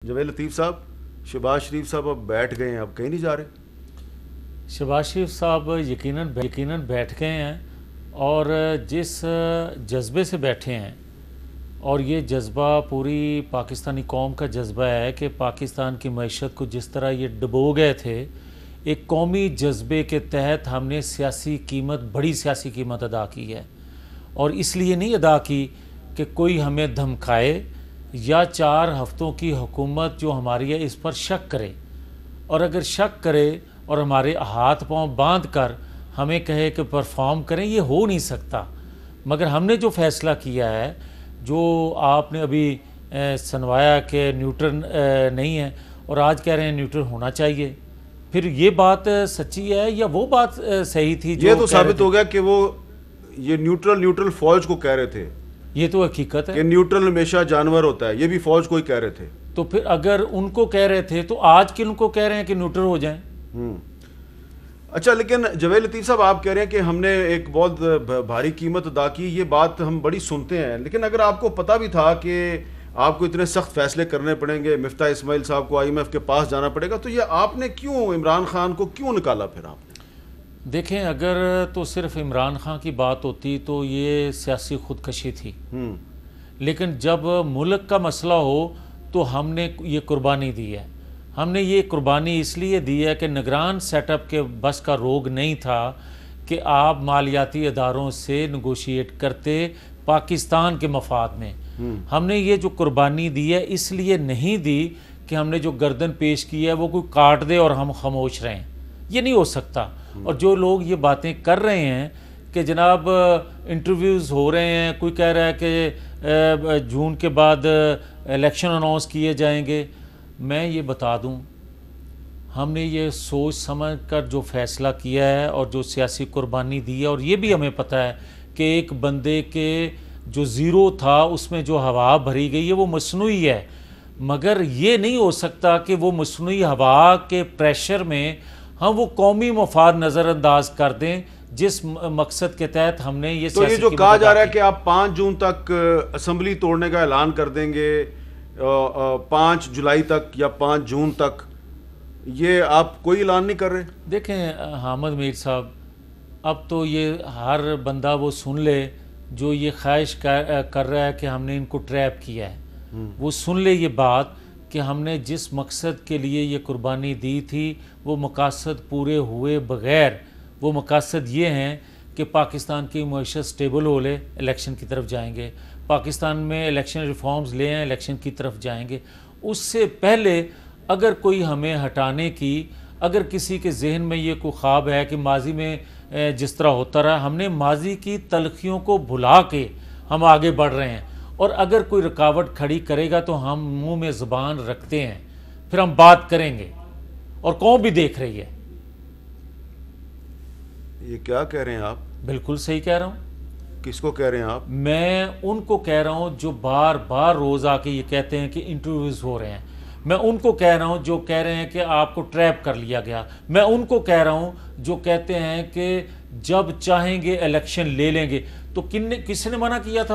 جاوید لطیف صاحب، شہباز شریف صاحب اب بیٹھ گئے ہیں، اب کہیں نہیں جا رہے؟ شہباز شریف صاحب یقیناً بیٹھ گئے ہیں، اور جس جذبے سے بیٹھے ہیں، اور یہ جذبہ پوری پاکستانی قوم کا جذبہ ہے کہ پاکستان کی معیشت کو جس طرح یہ ڈبو گئے تھے، ایک قومی جذبے کے تحت ہم نے بڑی سیاسی قیمت ادا کی ہے، اور اس لیے نہیں ادا کی کہ کوئی ہمیں دھمکائے یا 4 ہفتوں کی حکومت جو ہماری ہے اس پر شک کرے، اور اگر شک کرے اور ہمارے ہاتھ پاؤں باندھ کر ہمیں کہے کہ پرفارم کریں، یہ ہو نہیں سکتا۔ مگر ہم نے جو فیصلہ کیا ہے، جو آپ نے ابھی سنوایا کہ نیوٹرل نہیں ہے، اور آج کہہ رہے ہیں نیوٹرل ہونا چاہیے، پھر یہ بات سچی ہے یا وہ بات صحیح تھی؟ یہ تو ثابت ہو گیا کہ وہ یہ نیوٹرل فوج کو کہہ رہے تھے، یہ تو حقیقت ہے کہ نیوٹرل ہمیشہ جانور ہوتا ہے، یہ بھی فوج کو ہی کہہ رہے تھے۔ تو پھر اگر ان کو کہہ رہے تھے تو آج کن کو کہہ رہے ہیں کہ نیوٹرل ہو جائیں؟ اچھا، لیکن جاوید لطیف صاحب آپ کہہ رہے ہیں کہ ہم نے ایک بہت بھاری قیمت ادا کی، یہ بات ہم بڑی سنتے ہیں، لیکن اگر آپ کو پتہ بھی تھا کہ آپ کو اتنے سخت فیصلے کرنے پڑیں گے، مفتاح اسماعیل صاحب کو IMF کے پاس جانا پڑے گا، تو یہ آپ نے کیوں عمران خان کو کیوں نکالا پھر آپ نے؟ دیکھیں، اگر تو صرف عمران خان کی بات ہوتی تو یہ سیاسی خودکشی تھی، لیکن جب ملک کا مسئلہ ہو تو ہم نے یہ قربانی دی ہے۔ ہم نے یہ قربانی اس لیے دی ہے کہ نگران سیٹ اپ کے بس کا روگ نہیں تھا کہ آپ مالیاتی اداروں سے نیگوشیٹ کرتے پاکستان کے مفاد میں۔ ہم نے یہ جو قربانی دی ہے اس لیے نہیں دی کہ ہم نے جو گردن پیش کی ہے وہ کوئی کاٹ دے اور ہم خاموش رہیں، یہ نہیں ہو سکتا۔ اور جو لوگ یہ باتیں کر رہے ہیں کہ جناب انٹرویوز ہو رہے ہیں، کوئی کہہ رہا ہے کہ جون کے بعد الیکشن اناؤنس کیے جائیں گے، میں یہ بتا دوں، ہم نے یہ سوچ سمجھ کر جو فیصلہ کیا ہے اور جو سیاسی قربانی دی ہے، اور یہ بھی ہمیں پتہ ہے کہ ایک بندے کے جو زیرو تھا اس میں جو ہوا بھری گئی ہے وہ مصنوعی ہے، مگر یہ نہیں ہو سکتا کہ وہ مصنوعی ہوا کے پریشر میں ہم وہ قومی مفاد نظر انداز کر دیں جس مقصد کے تحت ہم نے یہ تو یہ جو کہا جا رہا ہے کہ آپ 5 جون تک اسمبلی توڑنے کا اعلان کر دیں گے، 5 جولائی تک یا 5 جون تک، یہ آپ کوئی اعلان نہیں کر رہے؟ دیکھیں حامد میر صاحب، اب تو یہ ہر بندہ وہ سن لے جو یہ خواہش کر رہا ہے کہ ہم نے ان کو ٹریپ کیا ہے، وہ سن لے یہ بات کہ ہم نے جس مقصد کے لیے یہ قربانی دی تھی وہ مقاصد پورے ہوئے بغیر، وہ مقاصد یہ ہیں کہ پاکستان کی معیشت سٹیبل ہو لے، الیکشن کی طرف جائیں گے، پاکستان میں الیکشن ریفارمز لے آئیں، الیکشن کی طرف جائیں گے۔ اس سے پہلے اگر کوئی ہمیں ہٹانے کی، اگر کسی کے ذہن میں یہ کوئی خواب ہے کہ ماضی میں جس طرح ہوتا رہا، ہم نے ماضی کی تلخیوں کو بھلا کے ہم آگے بڑھ رہے ہیں، اور اگر کوئی رکاوٹ کھڑی کرے گا تو ہم منہ میں زبان رکھتے ہیں، پھر ہم بات کریں گے، اور قوم بھی دیکھ رہی ہے۔ یہ کیا کہہ رہے ہیں آپ؟ بالکل صحیح کہہ رہا ہوں۔ کس کو کہہ رہے ہیں آپ؟ میں ان کو کہہ رہا ہوں جو بار بار روز آ کے یہ کہتے ہیں کہ انٹرویوز ہو رہے ہیں، میں ان کو کہہ رہا ہوں جو کہہ رہے ہیں کہ آپ کو ٹریپ کر لیا گیا، میں ان کو کہہ رہا ہوں جو کہتے ہیں کہ جب چاہیں گے الیکشن لے لیں گے۔ تو کس نے منع کیا تھا